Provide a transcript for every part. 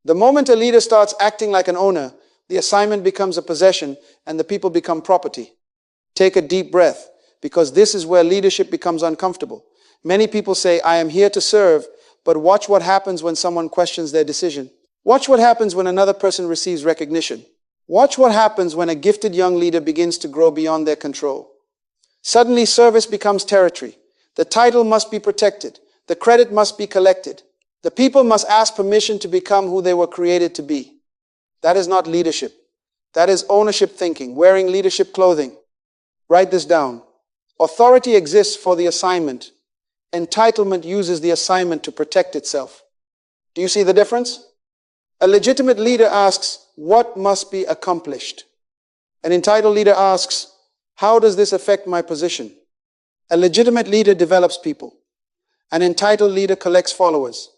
The moment a leader starts acting like an owner, the assignment becomes a possession and the people become property. Take a deep breath, because this is where leadership becomes uncomfortable. Many people say, I am here to serve, but watch what happens when someone questions their decision. Watch what happens when another person receives recognition. Watch what happens when a gifted young leader begins to grow beyond their control. Suddenly, service becomes territory. The title must be protected. The credit must be collected. The people must ask permission to become who they were created to be. That is not leadership. That is ownership thinking, wearing leadership clothing. Write this down. Authority exists for the assignment. Entitlement uses the assignment to protect itself. Do you see the difference? A legitimate leader asks, what must be accomplished? An entitled leader asks, how does this affect my position? A legitimate leader develops people. An entitled leader collects followers.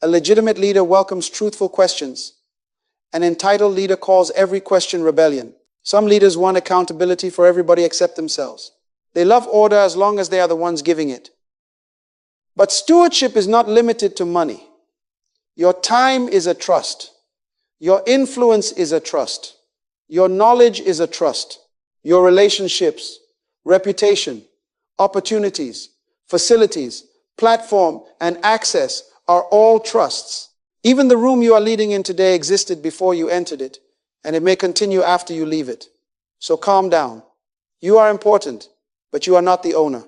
A legitimate leader welcomes truthful questions. An entitled leader calls every question rebellion. Some leaders want accountability for everybody except themselves. They love order as long as they are the ones giving it. But stewardship is not limited to money. Your time is a trust. Your influence is a trust. Your knowledge is a trust. Your relationships, reputation, opportunities, facilities, platform, and access are all trusts. Even the room you are leading in today existed before you entered it, and it may continue after you leave it. So calm down. You are important, but you are not the owner.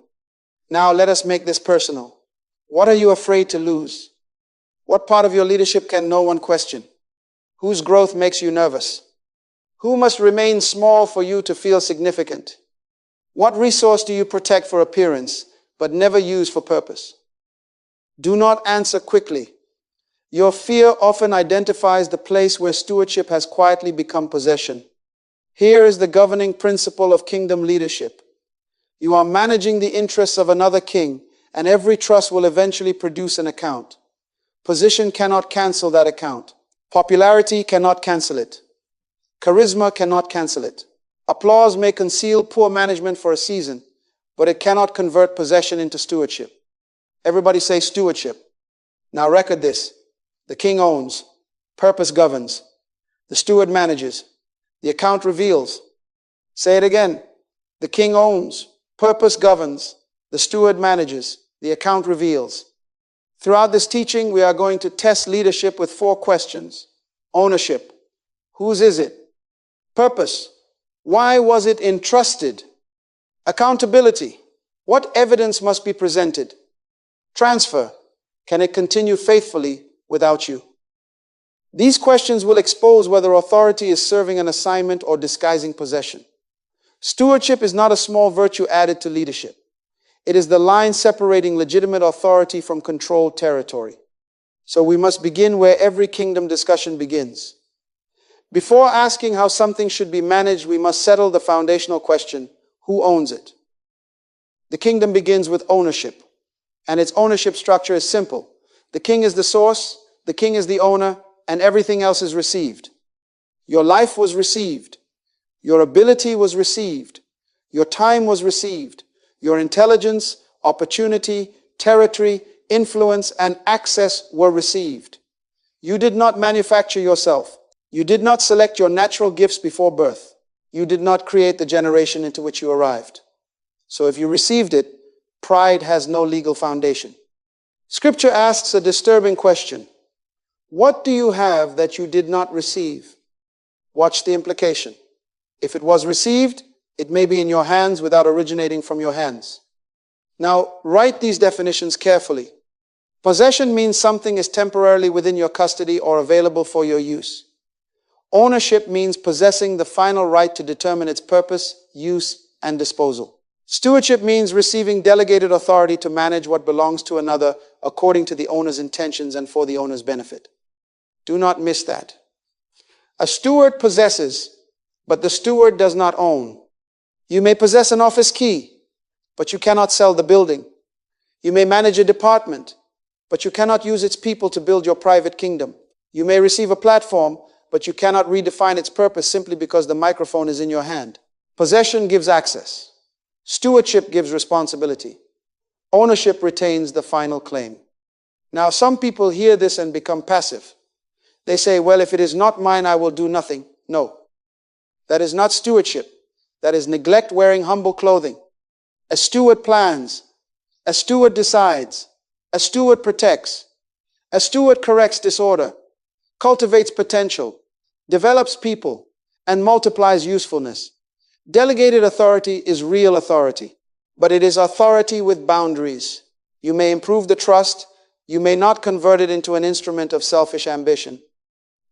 Now let us make this personal. What are you afraid to lose? What part of your leadership can no one question? Whose growth makes you nervous? Who must remain small for you to feel significant? What resource do you protect for appearance, but never use for purpose? Do not answer quickly. Your fear often identifies the place where stewardship has quietly become possession. Here is the governing principle of kingdom leadership. You are managing the interests of another king, and every trust will eventually produce an account. Position cannot cancel that account. Popularity cannot cancel it. Charisma cannot cancel it. Applause may conceal poor management for a season, but it cannot convert possession into stewardship. Everybody say stewardship. Now record this. The king owns. Purpose governs. The steward manages. The account reveals. Say it again. The king owns. Purpose governs. The steward manages. The account reveals. Throughout this teaching, we are going to test leadership with 4 questions. Ownership. Whose is it? Purpose. Why was it entrusted? Accountability. What evidence must be presented? Transfer. Can it continue faithfully without you? These questions will expose whether authority is serving an assignment or disguising possession. Stewardship is not a small virtue added to leadership. It is the line separating legitimate authority from controlled territory. So we must begin where every kingdom discussion begins. Before asking how something should be managed, we must settle the foundational question, who owns it? The kingdom begins with ownership, and its ownership structure is simple. The king is the source, the king is the owner, and everything else is received. Your life was received. Your ability was received. Your time was received. Your intelligence, opportunity, territory, influence, and access were received. You did not manufacture yourself. You did not select your natural gifts before birth. You did not create the generation into which you arrived. So if you received it, pride has no legal foundation. Scripture asks a disturbing question. What do you have that you did not receive? Watch the implication. If it was received, it may be in your hands without originating from your hands. Now, write these definitions carefully. Possession means something is temporarily within your custody or available for your use. Ownership means possessing the final right to determine its purpose, use, and disposal. Stewardship means receiving delegated authority to manage what belongs to another according to the owner's intentions and for the owner's benefit. Do not miss that. A steward possesses, but the steward does not own. You may possess an office key, but you cannot sell the building. You may manage a department, but you cannot use its people to build your private kingdom. You may receive a platform, but you cannot redefine its purpose simply because the microphone is in your hand. Possession gives access. Stewardship gives responsibility. Ownership retains the final claim. Now, some people hear this and become passive. They say, well, if it is not mine, I will do nothing. No, that is not stewardship. That is neglect wearing humble clothing. A steward plans. A steward decides. A steward protects. A steward corrects disorder, cultivates potential, develops people, and multiplies usefulness. Delegated authority is real authority, but it is authority with boundaries. You may improve the trust. You may not convert it into an instrument of selfish ambition.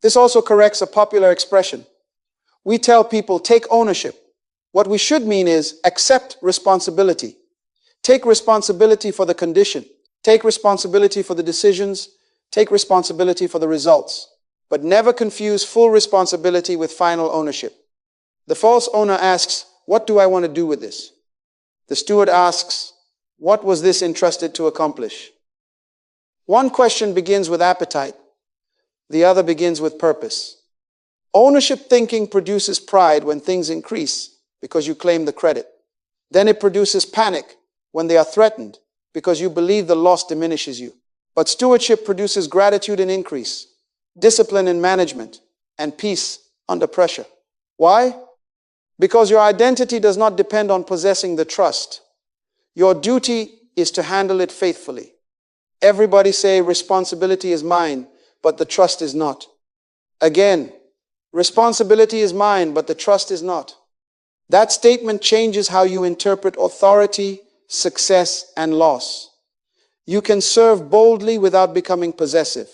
This also corrects a popular expression. We tell people, take ownership. What we should mean is accept responsibility. Take responsibility for the condition. Take responsibility for the decisions. Take responsibility for the results. But never confuse full responsibility with final ownership. The false owner asks, what do I want to do with this? The steward asks, what was this entrusted to accomplish? One question begins with appetite. The other begins with purpose. Ownership thinking produces pride when things increase because you claim the credit. Then it produces panic when they are threatened because you believe the loss diminishes you. But stewardship produces gratitude and increase, discipline in management, and peace under pressure. Why? Because your identity does not depend on possessing the trust. Your duty is to handle it faithfully. Everybody say, responsibility is mine, but the trust is not. Again, responsibility is mine, but the trust is not. That statement changes how you interpret authority, success, and loss. You can serve boldly without becoming possessive.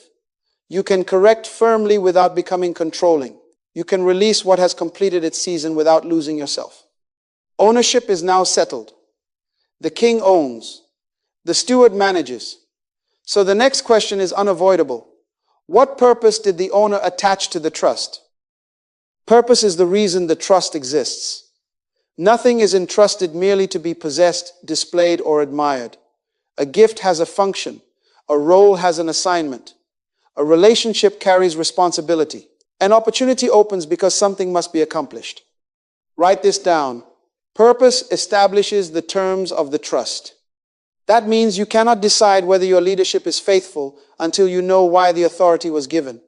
You can correct firmly without becoming controlling. You can release what has completed its season without losing yourself. Ownership is now settled. The king owns. The steward manages. So the next question is unavoidable. What purpose did the owner attach to the trust? Purpose is the reason the trust exists. Nothing is entrusted merely to be possessed, displayed, or admired. A gift has a function. A role has an assignment. A relationship carries responsibility. An opportunity opens because something must be accomplished. Write this down. Purpose establishes the terms of the trust. That means you cannot decide whether your leadership is faithful until you know why the authority was given.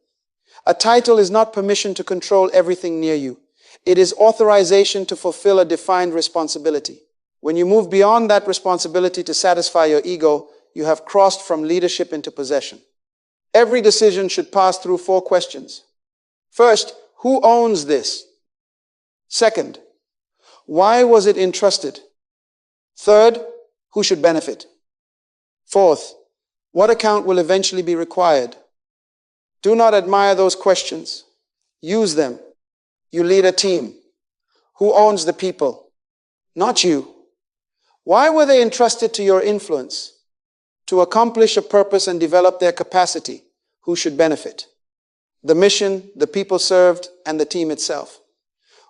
A title is not permission to control everything near you. It is authorization to fulfill a defined responsibility. When you move beyond that responsibility to satisfy your ego, you have crossed from leadership into possession. Every decision should pass through 4 questions. First, who owns this? Second, why was it entrusted? Third, who should benefit? Fourth, what account will eventually be required? Do not admire those questions. Use them. You lead a team. Who owns the people? Not you. Why were they entrusted to your influence? To accomplish a purpose and develop their capacity. Who should benefit? The mission, the people served, and the team itself.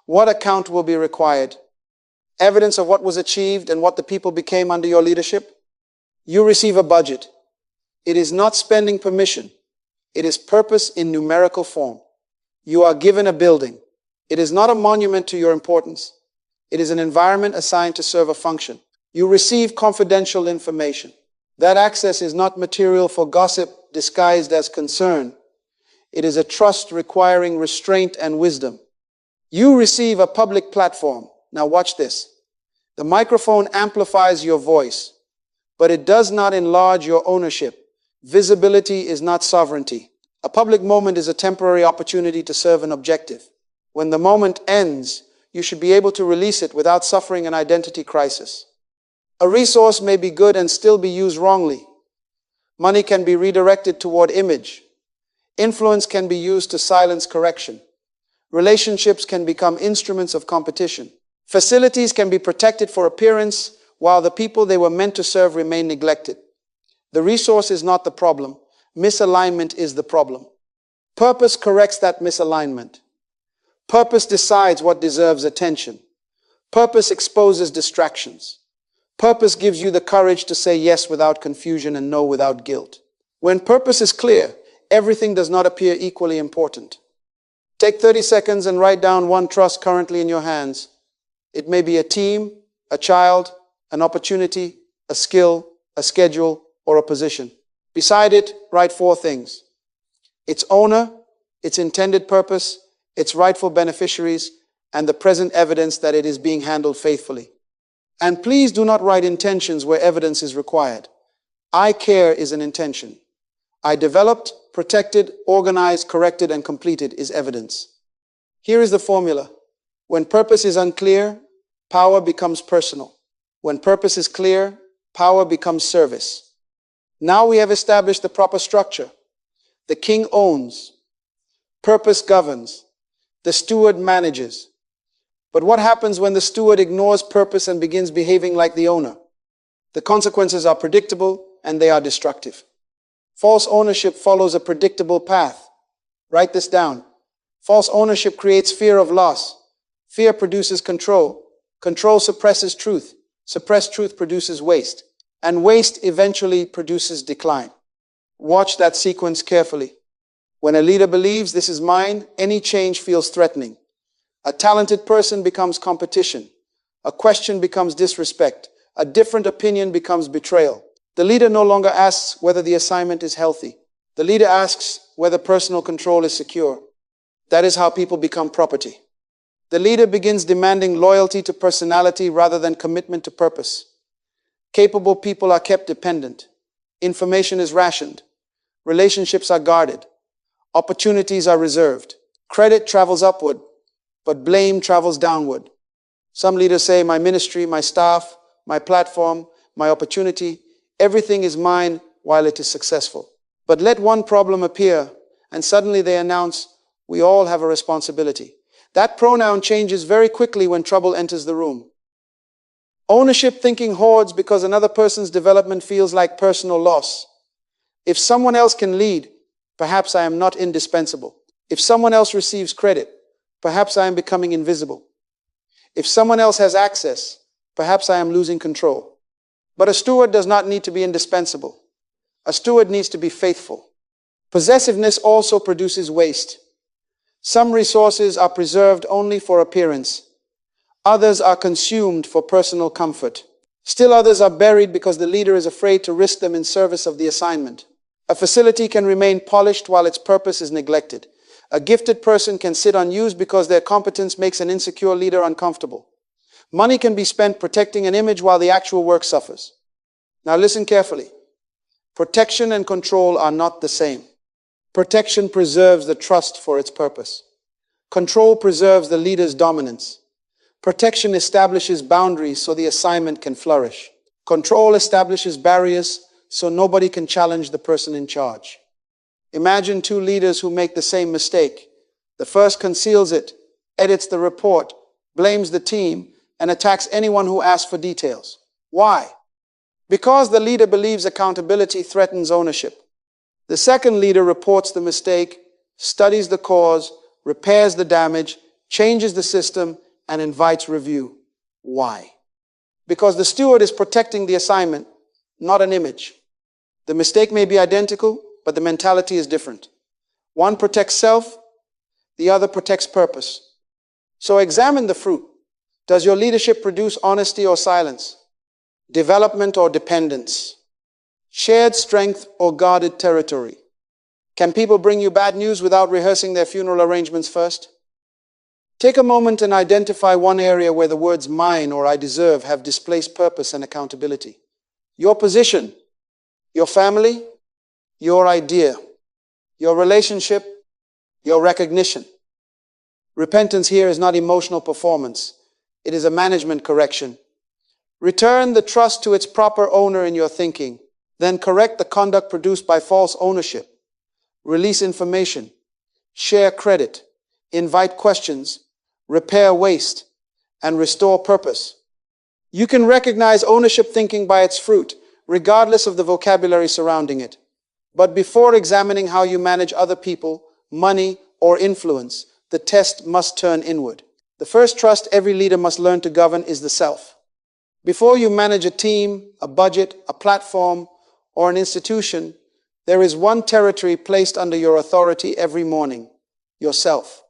What account will be required? Evidence of what was achieved and what the people became under your leadership? You receive a budget. It is not spending permission. It is purpose in numerical form. You are given a building. It is not a monument to your importance. It is an environment assigned to serve a function. You receive confidential information. That access is not material for gossip disguised as concern. It is a trust requiring restraint and wisdom. You receive a public platform. Now watch this. The microphone amplifies your voice, but it does not enlarge your ownership. Visibility is not sovereignty. A public moment is a temporary opportunity to serve an objective. When the moment ends, you should be able to release it without suffering an identity crisis. A resource may be good and still be used wrongly. Money can be redirected toward image. Influence can be used to silence correction. Relationships can become instruments of competition. Facilities can be protected for appearance, while the people they were meant to serve remain neglected. The resource is not the problem. Misalignment is the problem. Purpose corrects that misalignment. Purpose decides what deserves attention. Purpose exposes distractions. Purpose gives you the courage to say yes without confusion and no without guilt. When purpose is clear, everything does not appear equally important. Take 30 seconds and write down one trust currently in your hands. It may be a team, a child, an opportunity, a skill, a schedule, or a position. Beside it, write 4 things. Its owner, its intended purpose, its rightful beneficiaries, and the present evidence that it is being handled faithfully. And please do not write intentions where evidence is required. I care is an intention. I developed, protected, organized, corrected, and completed is evidence. Here is the formula. When purpose is unclear, power becomes personal. When purpose is clear, power becomes service. Now we have established the proper structure. The king owns. Purpose governs. The steward manages. But what happens when the steward ignores purpose and begins behaving like the owner? The consequences are predictable and they are destructive. False ownership follows a predictable path. Write this down. False ownership creates fear of loss. Fear produces control. Control suppresses truth. Suppressed truth produces waste. And waste eventually produces decline. Watch that sequence carefully. When a leader believes this is mine, any change feels threatening. A talented person becomes competition. A question becomes disrespect. A different opinion becomes betrayal. The leader no longer asks whether the assignment is healthy. The leader asks whether personal control is secure. That is how people become property. The leader begins demanding loyalty to personality rather than commitment to purpose. Capable people are kept dependent. Information is rationed. Relationships are guarded. Opportunities are reserved. Credit travels upward, but blame travels downward. Some leaders say, my ministry, my staff, my platform, my opportunity, everything is mine while it is successful. But let one problem appear, and suddenly they announce, we all have a responsibility. That pronoun changes very quickly when trouble enters the room. Ownership thinking hoards because another person's development feels like personal loss. If someone else can lead, perhaps I am not indispensable. If someone else receives credit, perhaps I am becoming invisible. If someone else has access, perhaps I am losing control. But a steward does not need to be indispensable. A steward needs to be faithful. Possessiveness also produces waste. Some resources are preserved only for appearance. Others are consumed for personal comfort. Still others are buried because the leader is afraid to risk them in service of the assignment. A facility can remain polished while its purpose is neglected. A gifted person can sit unused because their competence makes an insecure leader uncomfortable. Money can be spent protecting an image while the actual work suffers. Now listen carefully. Protection and control are not the same. Protection preserves the trust for its purpose. Control preserves the leader's dominance. Protection establishes boundaries so the assignment can flourish. Control establishes barriers so nobody can challenge the person in charge. Imagine two leaders who make the same mistake. The first conceals it, edits the report, blames the team, and attacks anyone who asks for details. Why? Because the leader believes accountability threatens ownership. The second leader reports the mistake, studies the cause, repairs the damage, changes the system, and invites review. Why? Because the steward is protecting the assignment, not an image. The mistake may be identical, but the mentality is different. One protects self, the other protects purpose. So examine the fruit. Does your leadership produce honesty or silence? Development or dependence? Shared strength or guarded territory? Can people bring you bad news without rehearsing their funeral arrangements first? Take a moment and identify one area where the words mine or I deserve have displaced purpose and accountability. Your position, your family, your idea, your relationship, your recognition. Repentance here is not emotional performance. It is a management correction. Return the trust to its proper owner in your thinking. Then correct the conduct produced by false ownership. Release information. Share credit. Invite questions. Repair waste. And restore purpose. You can recognize ownership thinking by its fruit, regardless of the vocabulary surrounding it. But before examining how you manage other people, money, or influence, the test must turn inward. The first trust every leader must learn to govern is the self. Before you manage a team, a budget, a platform, or an institution, there is one territory placed under your authority every morning: yourself.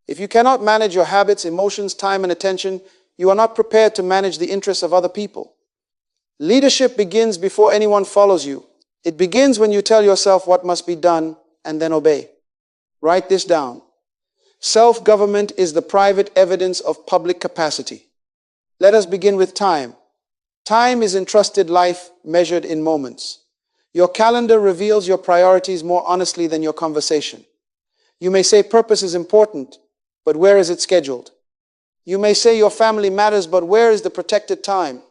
If you cannot manage your habits, emotions, time, and attention, you are not prepared to manage the interests of other people. Leadership begins before anyone follows you. It begins when you tell yourself what must be done and then obey. Write this down. Self-government is the private evidence of public capacity. Let us begin with time. Time is entrusted life measured in moments. Your calendar reveals your priorities more honestly than your conversation. You may say purpose is important, but where is it scheduled? You may say your family matters, but where is the protected time?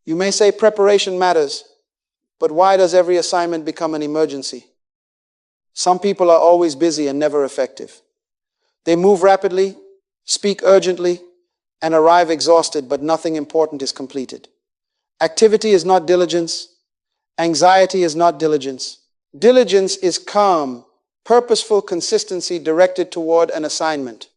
You may say preparation matters, but why does every assignment become an emergency? Some people are always busy and never effective. They move rapidly, speak urgently, and arrive exhausted, but nothing important is completed. Activity is not diligence. Anxiety is not diligence. Diligence is calm, purposeful consistency directed toward an assignment.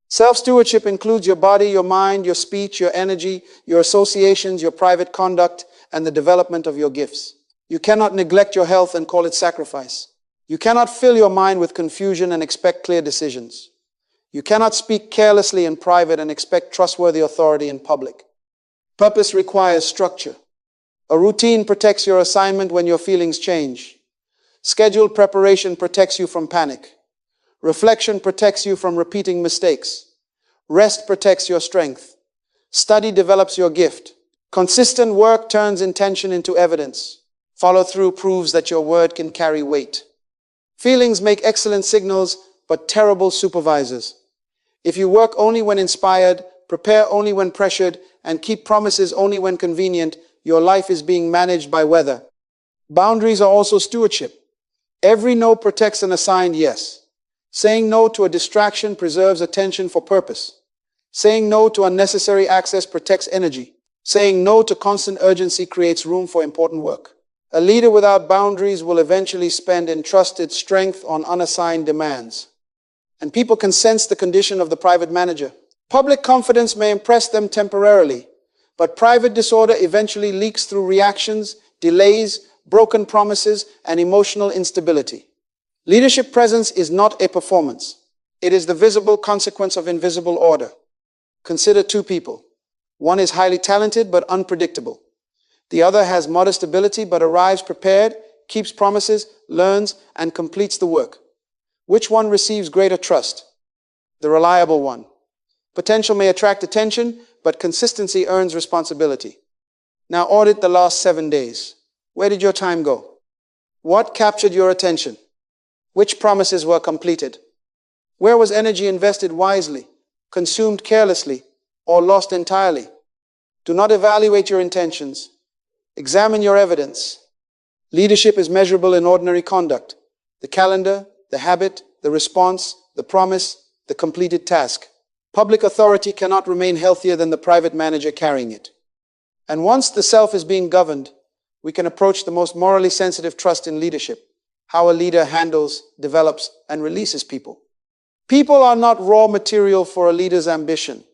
Self-stewardship includes your body, your mind, your speech, your energy, your associations, your private conduct, and the development of your gifts. You cannot neglect your health and call it sacrifice. You cannot fill your mind with confusion and expect clear decisions. You cannot speak carelessly in private and expect trustworthy authority in public. Purpose requires structure. A routine protects your assignment when your feelings change. Scheduled preparation protects you from panic. Reflection protects you from repeating mistakes. Rest protects your strength. Study develops your gift. Consistent work turns intention into evidence. Follow through proves that your word can carry weight. Feelings make excellent signals, but terrible supervisors. If you work only when inspired, prepare only when pressured, and keep promises only when convenient, your life is being managed by weather. Boundaries are also stewardship. Every no protects an assigned yes. Saying no to a distraction preserves attention for purpose. Saying no to unnecessary access protects energy. Saying no to constant urgency creates room for important work. A leader without boundaries will eventually spend entrusted strength on unassigned demands. And people can sense the condition of the private manager. Public confidence may impress them temporarily, but private disorder eventually leaks through reactions, delays, broken promises, and emotional instability. Leadership presence is not a performance. It is the visible consequence of invisible order. Consider two people. One is highly talented but unpredictable. The other has modest ability but arrives prepared, keeps promises, learns, and completes the work. Which one receives greater trust? The reliable one. Potential may attract attention, but consistency earns responsibility. Now audit the last 7 days. Where did your time go? What captured your attention? Which promises were completed? Where was energy invested wisely, consumed carelessly, or lost entirely? Do not evaluate your intentions. Examine your evidence. Leadership is measurable in ordinary conduct. The calendar, the habit, the response, the promise, the completed task. Public authority cannot remain healthier than the private manager carrying it. And once the self is being governed, we can approach the most morally sensitive trust in leadership: how a leader handles, develops, and releases people. People are not raw material for a leader's ambition.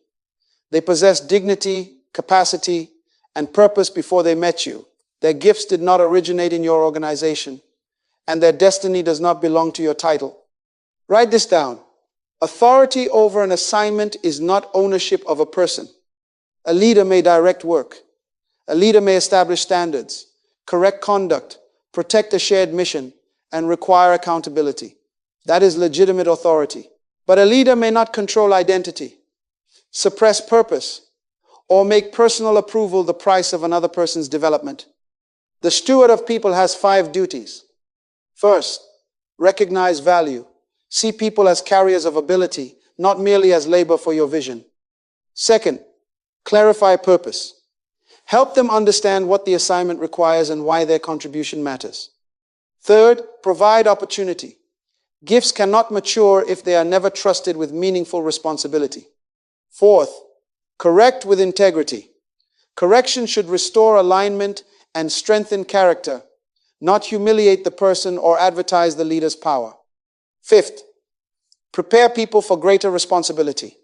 They possess dignity, capacity, and purpose before they met you. Their gifts did not originate in your organization, and their destiny does not belong to your title. Write this down. Authority over an assignment is not ownership of a person. A leader may direct work. A leader may establish standards, correct conduct, protect a shared mission, and require accountability. That is legitimate authority. But a leader may not control identity, suppress purpose, or make personal approval the price of another person's development. The steward of people has 5 duties. First, recognize value. See people as carriers of ability, not merely as labor for your vision. Second, clarify purpose. Help them understand what the assignment requires and why their contribution matters. Third, provide opportunity. Gifts cannot mature if they are never trusted with meaningful responsibility. Fourth, correct with integrity. Correction should restore alignment and strengthen character, not humiliate the person or advertise the leader's power. Fifth, prepare people for greater responsibility.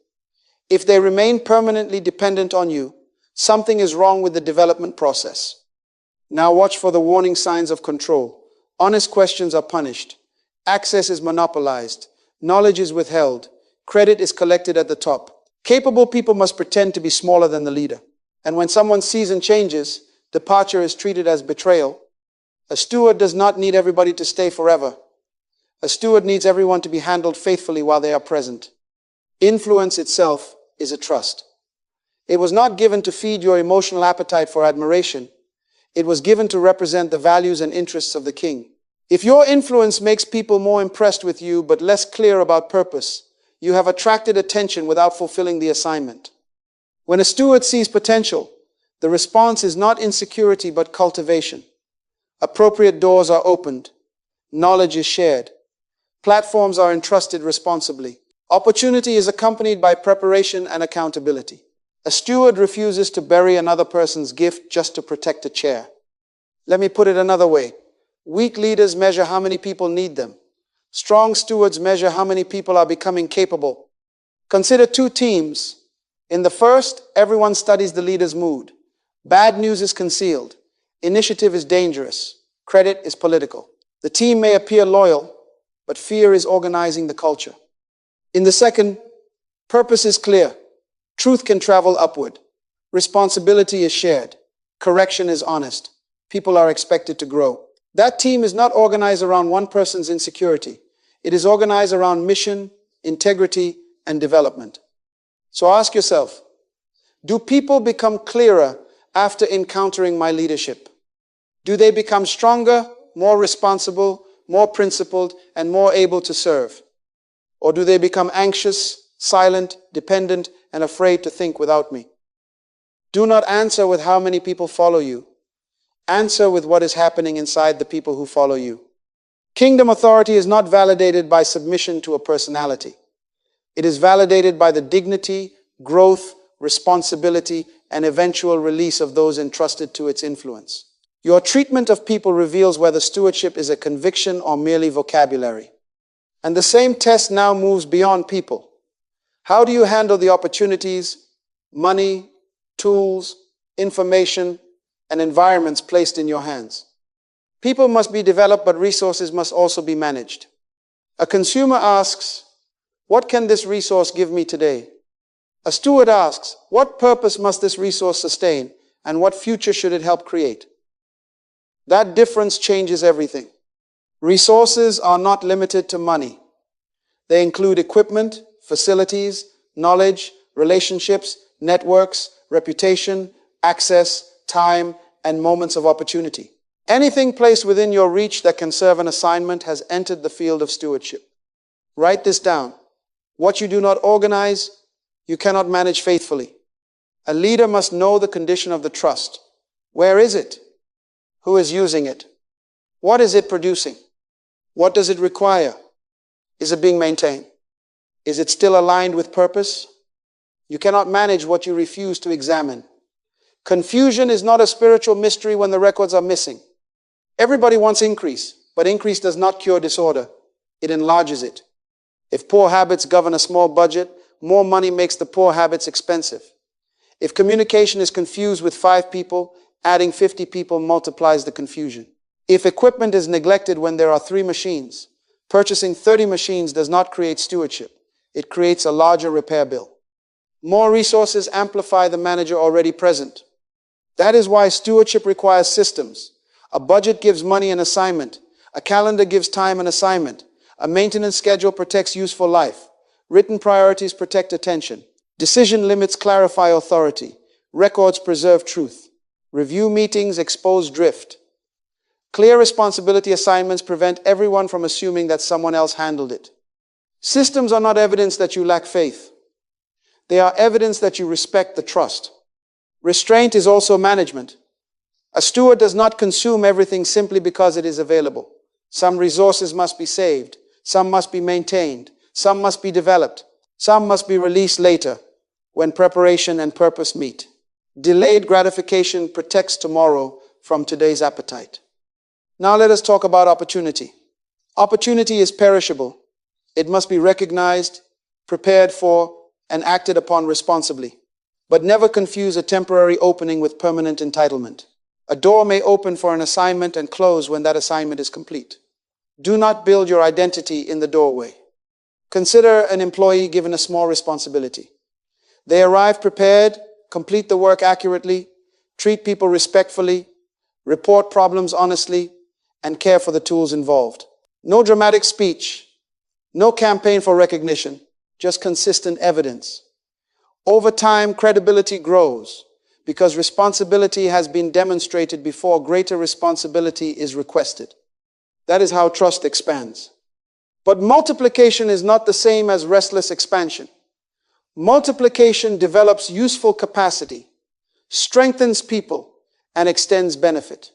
If they remain permanently dependent on you, something is wrong with the development process. Now watch for the warning signs of control. Honest questions are punished. Access is monopolized. Knowledge is withheld. Credit is collected at the top. Capable people must pretend to be smaller than the leader. And when someone's season changes, departure is treated as betrayal. A steward does not need everybody to stay forever. A steward needs everyone to be handled faithfully while they are present. Influence itself is a trust. It was not given to feed your emotional appetite for admiration. It was given to represent the values and interests of the king. If your influence makes people more impressed with you but less clear about purpose, you have attracted attention without fulfilling the assignment. When a steward sees potential, the response is not insecurity but cultivation. Appropriate doors are opened. Knowledge is shared. Platforms are entrusted responsibly. Opportunity is accompanied by preparation and accountability. A steward refuses to bury another person's gift just to protect a chair. Let me put it another way. Weak leaders measure how many people need them. Strong stewards measure how many people are becoming capable. Consider two teams. In the first, everyone studies the leader's mood. Bad news is concealed. Initiative is dangerous. Credit is political. The team may appear loyal, but fear is organizing the culture. In the second, purpose is clear. Truth can travel upward. Responsibility is shared. Correction is honest. People are expected to grow. That team is not organized around one person's insecurity. It is organized around mission, integrity, and development. So ask yourself, do people become clearer after encountering my leadership? Do they become stronger, more responsible, more principled, and more able to serve? Or do they become anxious, silent, dependent, and afraid to think without me? Do not answer with how many people follow you. Answer with what is happening inside the people who follow you. Kingdom authority is not validated by submission to a personality. It is validated by the dignity, growth, responsibility, and eventual release of those entrusted to its influence. Your treatment of people reveals whether stewardship is a conviction or merely vocabulary. And the same test now moves beyond people. How do you handle the opportunities, money, tools, information, and environments placed in your hands? People must be developed, but resources must also be managed. A consumer asks, what can this resource give me today? A steward asks, what purpose must this resource sustain, and what future should it help create? That difference changes everything. Resources are not limited to money. They include equipment, facilities, knowledge, relationships, networks, reputation, access, time, and moments of opportunity. Anything placed within your reach that can serve an assignment has entered the field of stewardship. Write this down. What you do not organize, you cannot manage faithfully. A leader must know the condition of the trust. Where is it? Who is using it? What is it producing? What does it require? Is it being maintained? Is it still aligned with purpose? You cannot manage what you refuse to examine. Confusion is not a spiritual mystery when the records are missing. Everybody wants increase, but increase does not cure disorder. It enlarges it. If poor habits govern a small budget, more money makes the poor habits expensive. If communication is confused with 5 people, adding 50 people multiplies the confusion. If equipment is neglected when there are 3 machines, purchasing 30 machines does not create stewardship. It creates a larger repair bill. More resources amplify the manager already present. That is why stewardship requires systems. A budget gives money an assignment. A calendar gives time an assignment. A maintenance schedule protects useful life. Written priorities protect attention. Decision limits clarify authority. Records preserve truth. Review meetings expose drift. Clear responsibility assignments prevent everyone from assuming that someone else handled it. Systems are not evidence that you lack faith. They are evidence that you respect the trust. Restraint is also management. A steward does not consume everything simply because it is available. Some resources must be saved. Some must be maintained. Some must be developed. Some must be released later when preparation and purpose meet. Delayed gratification protects tomorrow from today's appetite. Now let us talk about opportunity. Opportunity is perishable. It must be recognized, prepared for, and acted upon responsibly. But never confuse a temporary opening with permanent entitlement. A door may open for an assignment and close when that assignment is complete. Do not build your identity in the doorway. Consider an employee given a small responsibility. They arrive prepared, complete the work accurately, treat people respectfully, report problems honestly, and care for the tools involved. No dramatic speech, no campaign for recognition, just consistent evidence. Over time, credibility grows because responsibility has been demonstrated before greater responsibility is requested. That is how trust expands. But multiplication is not the same as restless expansion. Multiplication develops useful capacity, strengthens people, and extends benefit.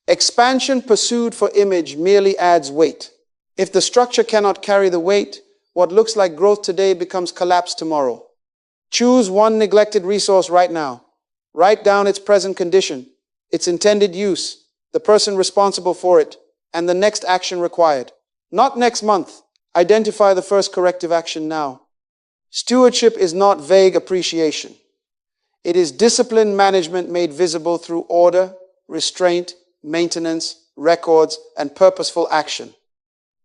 Expansion pursued for image merely adds weight. If the structure cannot carry the weight, what looks like growth today becomes collapse tomorrow. Choose one neglected resource right now. Write down its present condition, its intended use, the person responsible for it, and the next action required. Not next month. Identify the first corrective action now. Stewardship is not vague appreciation. It is disciplined management made visible through order, restraint, maintenance, records, and purposeful action.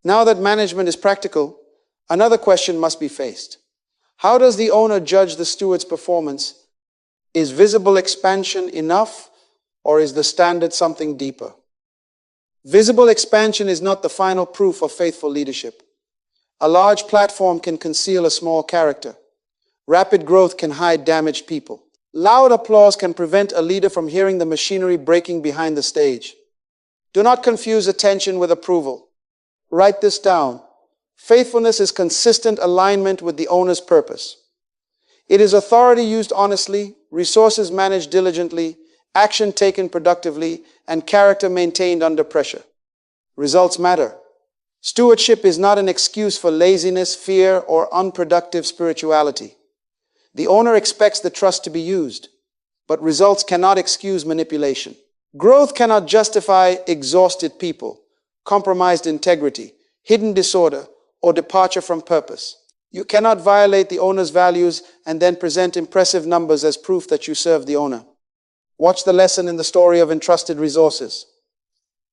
Now that management is practical, another question must be faced. How does the owner judge the steward's performance? Is visible expansion enough, or is the standard something deeper? Visible expansion is not the final proof of faithful leadership. A large platform can conceal a small character. Rapid growth can hide damaged people. Loud applause can prevent a leader from hearing the machinery breaking behind the stage. Do not confuse attention with approval. Write this down. Faithfulness is consistent alignment with the owner's purpose. It is authority used honestly, resources managed diligently, action taken productively, and character maintained under pressure. Results matter. Stewardship is not an excuse for laziness, fear, or unproductive spirituality. The owner expects the trust to be used, but results cannot excuse manipulation. Growth cannot justify exhausted people, compromised integrity, hidden disorder, or departure from purpose. You cannot violate the owner's values and then present impressive numbers as proof that you serve the owner. Watch the lesson in the story of entrusted resources.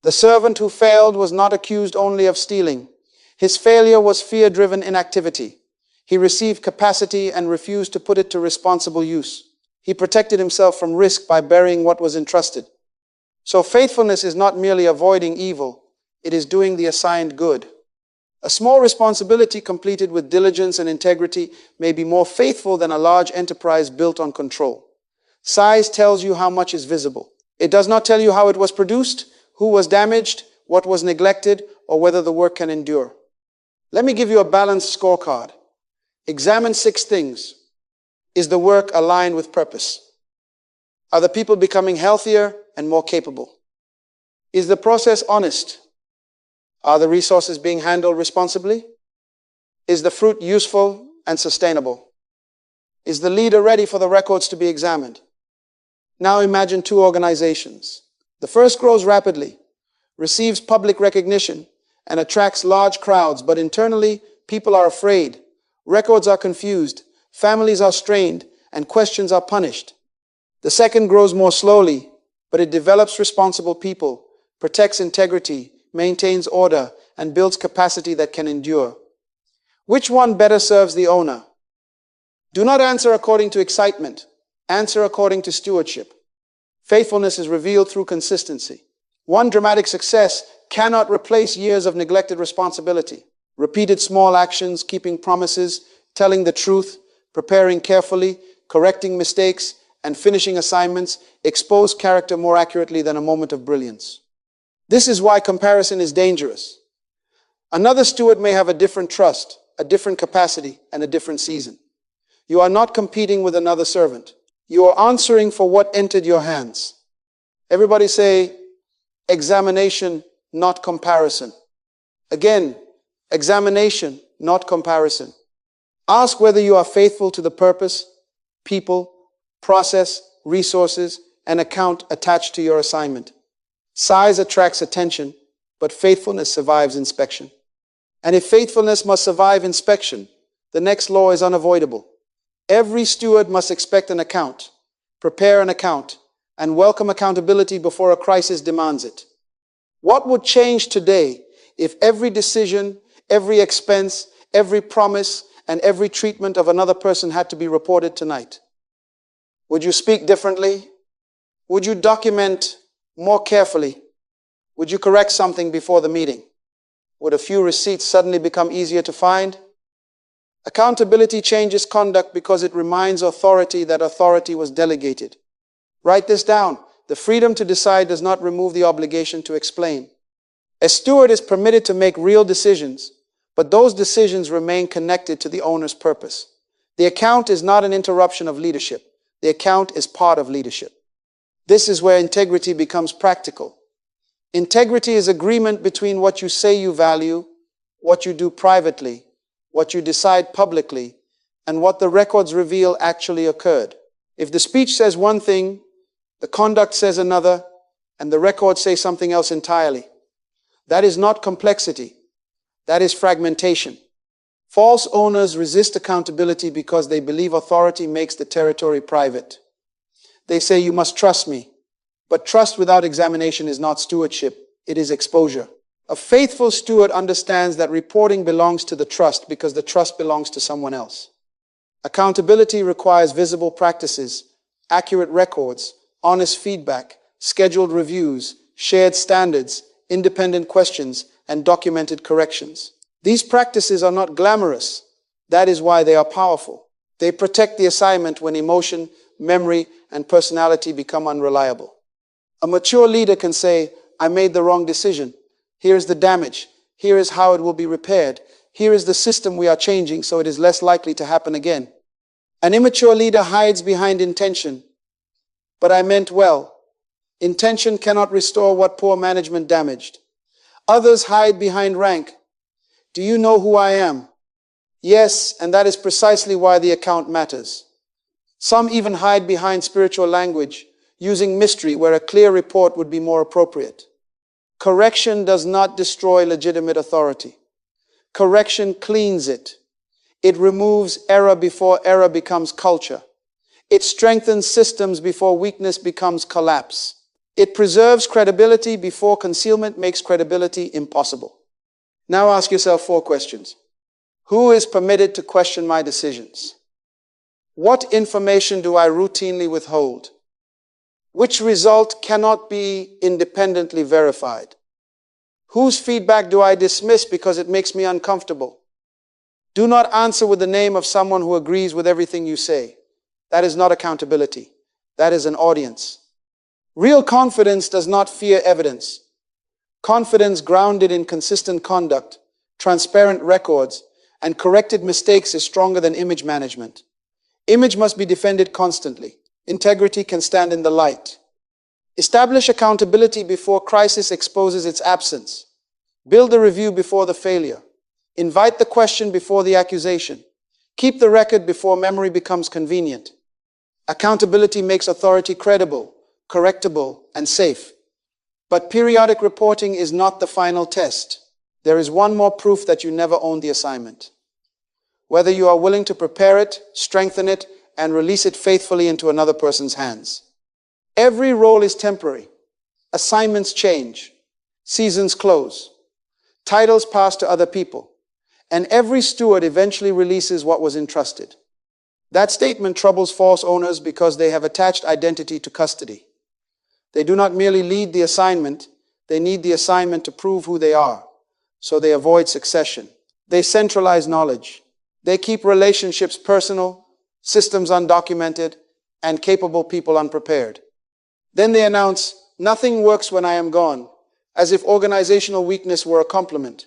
The servant who failed was not accused only of stealing. His failure was fear-driven inactivity. He received capacity and refused to put it to responsible use. He protected himself from risk by burying what was entrusted. So faithfulness is not merely avoiding evil, it is doing the assigned good. A small responsibility completed with diligence and integrity may be more faithful than a large enterprise built on control. Size tells you how much is visible. It does not tell you how it was produced, who was damaged, what was neglected, or whether the work can endure. Let me give you a balanced scorecard. Examine 6 things. Is the work aligned with purpose? Are the people becoming healthier and more capable? Is the process honest? Are the resources being handled responsibly? Is the fruit useful and sustainable? Is the leader ready for the records to be examined? Now imagine 2 organizations. The first grows rapidly, receives public recognition, and attracts large crowds, but internally, people are afraid. Records are confused, families are strained, and questions are punished. The second grows more slowly, but it develops responsible people, protects integrity, maintains order, and builds capacity that can endure. Which one better serves the owner? Do not answer according to excitement. Answer according to stewardship. Faithfulness is revealed through consistency. One dramatic success cannot replace years of neglected responsibility. Repeated small actions, keeping promises, telling the truth, preparing carefully, correcting mistakes, and finishing assignments expose character more accurately than a moment of brilliance. This is why comparison is dangerous. Another steward may have a different trust, a different capacity, and a different season. You are not competing with another servant. You are answering for what entered your hands. Everybody say, examination, not comparison. Again, examination, not comparison. Ask whether you are faithful to the purpose, people, process, resources, and account attached to your assignment. Size attracts attention, but faithfulness survives inspection. And if faithfulness must survive inspection, the next law is unavoidable. Every steward must expect an account, prepare an account, and welcome accountability before a crisis demands it. What would change today if every decision, every expense, every promise, and every treatment of another person had to be reported tonight? Would you speak differently? Would you document more carefully? Would you correct something before the meeting? Would a few receipts suddenly become easier to find? Accountability changes conduct because it reminds authority that authority was delegated. Write this down. The freedom to decide does not remove the obligation to explain. A steward is permitted to make real decisions, but those decisions remain connected to the owner's purpose. The account is not an interruption of leadership. The account is part of leadership. This is where integrity becomes practical. Integrity is agreement between what you say you value, what you do privately, what you decide publicly, and what the records reveal actually occurred. If the speech says one thing, the conduct says another, and the records say something else entirely, that is not complexity. That is fragmentation. False owners resist accountability because they believe authority makes the territory private. They say, you must trust me. But trust without examination is not stewardship. It is exposure. A faithful steward understands that reporting belongs to the trust because the trust belongs to someone else. Accountability requires visible practices, accurate records, honest feedback, scheduled reviews, shared standards, independent questions, and documented corrections. These practices are not glamorous. That is why they are powerful. They protect the assignment when emotion, memory, and personality become unreliable. A mature leader can say, I made the wrong decision. Here is the damage. Here is how it will be repaired. Here is the system we are changing so it is less likely to happen again. An immature leader hides behind intention. But I meant well. Intention cannot restore what poor management damaged. Others hide behind rank. Do you know who I am? Yes, and that is precisely why the account matters. Some even hide behind spiritual language, using mystery where a clear report would be more appropriate. Correction does not destroy legitimate authority. Correction cleans it. It removes error before error becomes culture. It strengthens systems before weakness becomes collapse. It preserves credibility before concealment makes credibility impossible. Now ask yourself 4 questions. Who is permitted to question my decisions? What information do I routinely withhold? Which result cannot be independently verified? Whose feedback do I dismiss because it makes me uncomfortable? Do not answer with the name of someone who agrees with everything you say. That is not accountability. That is an audience. Real confidence does not fear evidence. Confidence grounded in consistent conduct, transparent records, and corrected mistakes is stronger than image management. Image must be defended constantly. Integrity can stand in the light. Establish accountability before crisis exposes its absence. Build the review before the failure. Invite the question before the accusation. Keep the record before memory becomes convenient. Accountability makes authority credible, correctable, and safe. But periodic reporting is not the final test. There is one more proof that you never owned the assignment. Whether you are willing to prepare it, strengthen it, and release it faithfully into another person's hands. Every role is temporary. Assignments change. Seasons close. Titles pass to other people. And every steward eventually releases what was entrusted. That statement troubles false owners because they have attached identity to custody. They do not merely lead the assignment, they need the assignment to prove who they are. So they avoid succession. They centralize knowledge. They keep relationships personal, systems undocumented, and capable people unprepared. Then they announce, nothing works when I am gone, as if organizational weakness were a compliment.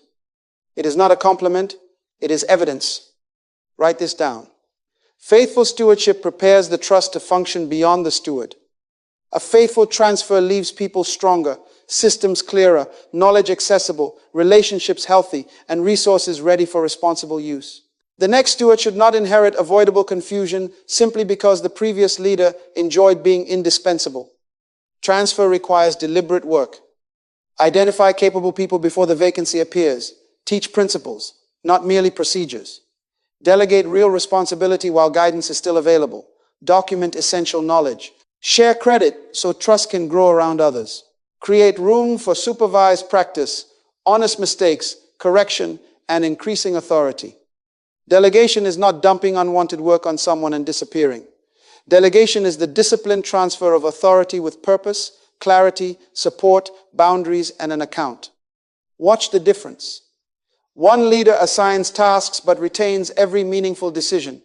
It is not a compliment, it is evidence. Write this down. Faithful stewardship prepares the trust to function beyond the steward. A faithful transfer leaves people stronger, systems clearer, knowledge accessible, relationships healthy, and resources ready for responsible use. The next steward should not inherit avoidable confusion simply because the previous leader enjoyed being indispensable. Transfer requires deliberate work. Identify capable people before the vacancy appears. Teach principles, not merely procedures. Delegate real responsibility while guidance is still available. Document essential knowledge. Share credit so trust can grow around others. Create room for supervised practice, honest mistakes, correction, and increasing authority. Delegation is not dumping unwanted work on someone and disappearing. Delegation is the disciplined transfer of authority with purpose, clarity, support, boundaries, and an account. Watch the difference. One leader assigns tasks but retains every meaningful decision.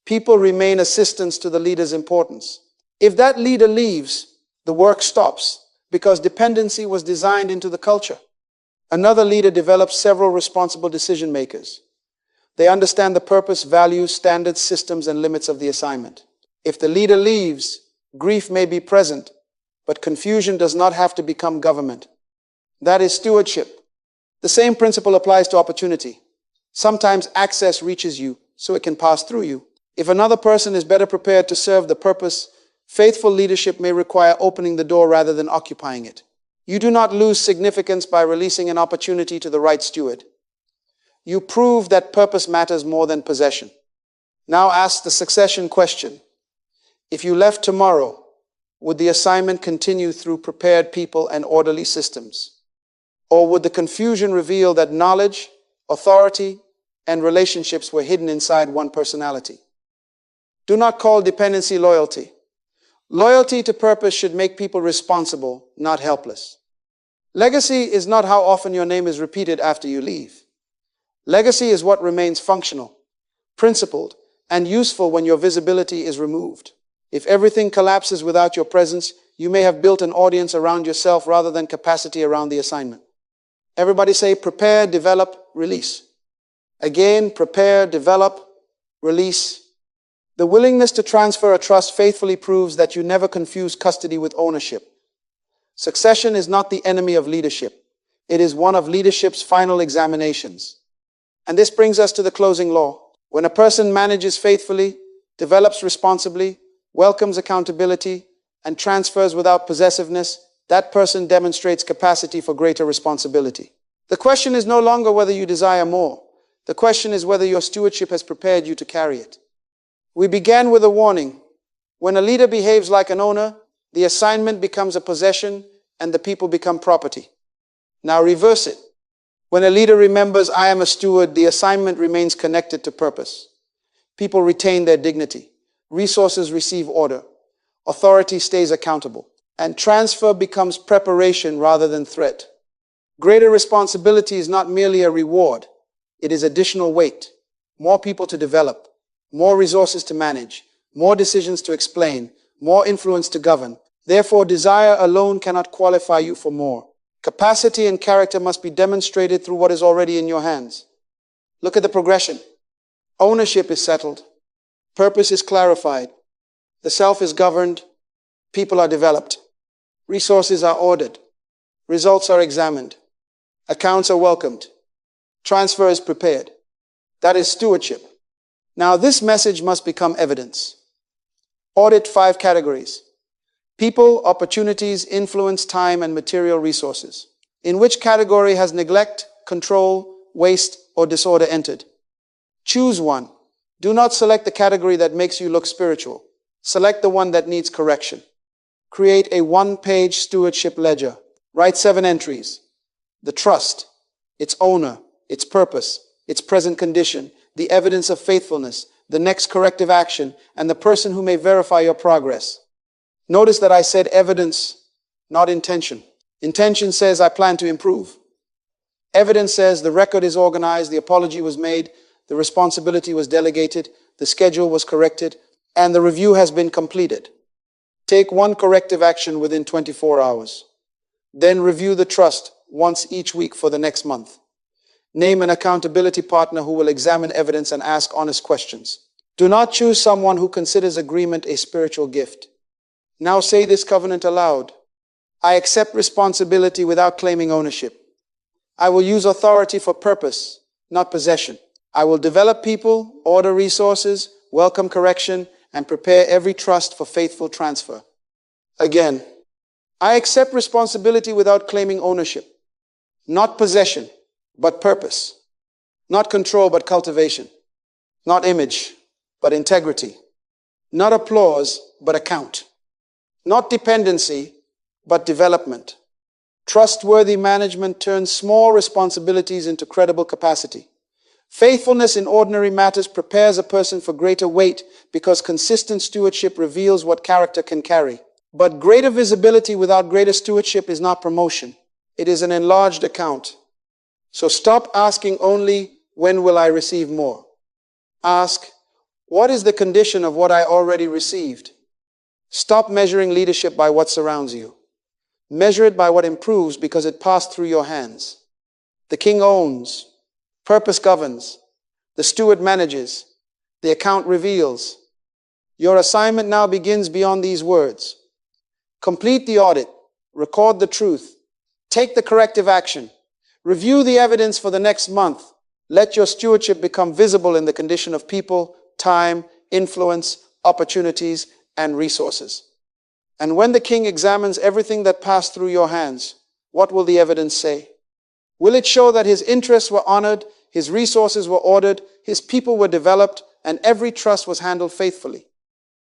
People remain assistants to the leader's importance. If that leader leaves, the work stops because dependency was designed into the culture. Another leader develops several responsible decision makers. They understand the purpose, values, standards, systems, and limits of the assignment. If the leader leaves, grief may be present, but confusion does not have to become government. That is stewardship. The same principle applies to opportunity. Sometimes access reaches you so it can pass through you. If another person is better prepared to serve the purpose, faithful leadership may require opening the door rather than occupying it. You do not lose significance by releasing an opportunity to the right steward. You prove that purpose matters more than possession. Now ask the succession question. If you left tomorrow, would the assignment continue through prepared people and orderly systems? Or would the confusion reveal that knowledge, authority, and relationships were hidden inside one personality? Do not call dependency loyalty. Loyalty to purpose should make people responsible, not helpless. Legacy is not how often your name is repeated after you leave. Legacy is what remains functional, principled, and useful when your visibility is removed. If everything collapses without your presence, you may have built an audience around yourself rather than capacity around the assignment. Everybody say, prepare, develop, release. Again, prepare, develop, release. The willingness to transfer a trust faithfully proves that you never confuse custody with ownership. Succession is not the enemy of leadership. It is one of leadership's final examinations. And this brings us to the closing law. When a person manages faithfully, develops responsibly, welcomes accountability, and transfers without possessiveness, that person demonstrates capacity for greater responsibility. The question is no longer whether you desire more. The question is whether your stewardship has prepared you to carry it. We began with a warning. When a leader behaves like an owner, the assignment becomes a possession and the people become property. Now reverse it. When a leader remembers, I am a steward, the assignment remains connected to purpose. People retain their dignity. Resources receive order. Authority stays accountable. And transfer becomes preparation rather than threat. Greater responsibility is not merely a reward. It is additional weight. More people to develop. More resources to manage. More decisions to explain. More influence to govern. Therefore, desire alone cannot qualify you for more. Capacity and character must be demonstrated through what is already in your hands. Look at the progression. Ownership is settled. Purpose is clarified. The self is governed. People are developed. Resources are ordered. Results are examined. Accounts are welcomed. Transfer is prepared. That is stewardship. Now this message must become evidence. Audit 5 categories. People, opportunities, influence, time, and material resources. In which category has neglect, control, waste, or disorder entered? Choose one. Do not select the category that makes you look spiritual. Select the one that needs correction. Create a one-page stewardship ledger. Write 7 entries. The trust, its owner, its purpose, its present condition, the evidence of faithfulness, the next corrective action, and the person who may verify your progress. Notice that I said evidence, not intention. Intention says I plan to improve. Evidence says the record is organized, the apology was made, the responsibility was delegated, the schedule was corrected, and the review has been completed. Take one corrective action within 24 hours. Then review the trust once each week for the next month. Name an accountability partner who will examine evidence and ask honest questions. Do not choose someone who considers agreement a spiritual gift. Now say this covenant aloud. I accept responsibility without claiming ownership. I will use authority for purpose, not possession. I will develop people, order resources, welcome correction, and prepare every trust for faithful transfer. Again, I accept responsibility without claiming ownership. Not possession, but purpose. Not control, but cultivation. Not image, but integrity. Not applause, but account. Not dependency, but development. Trustworthy management turns small responsibilities into credible capacity. Faithfulness in ordinary matters prepares a person for greater weight because consistent stewardship reveals what character can carry. But greater visibility without greater stewardship is not promotion. It is an enlarged account. So stop asking only, when will I receive more? Ask, what is the condition of what I already received? Stop measuring leadership by what surrounds you. Measure it by what improves because it passed through your hands. The king owns, purpose governs, the steward manages, the account reveals. Your assignment now begins beyond these words. Complete the audit, record the truth, take the corrective action, review the evidence for the next month. Let your stewardship become visible in the condition of people, time, influence, opportunities, and resources. And when the king examines everything that passed through your hands, what will the evidence say? Will it show that his interests were honored, his resources were ordered, his people were developed, and every trust was handled faithfully?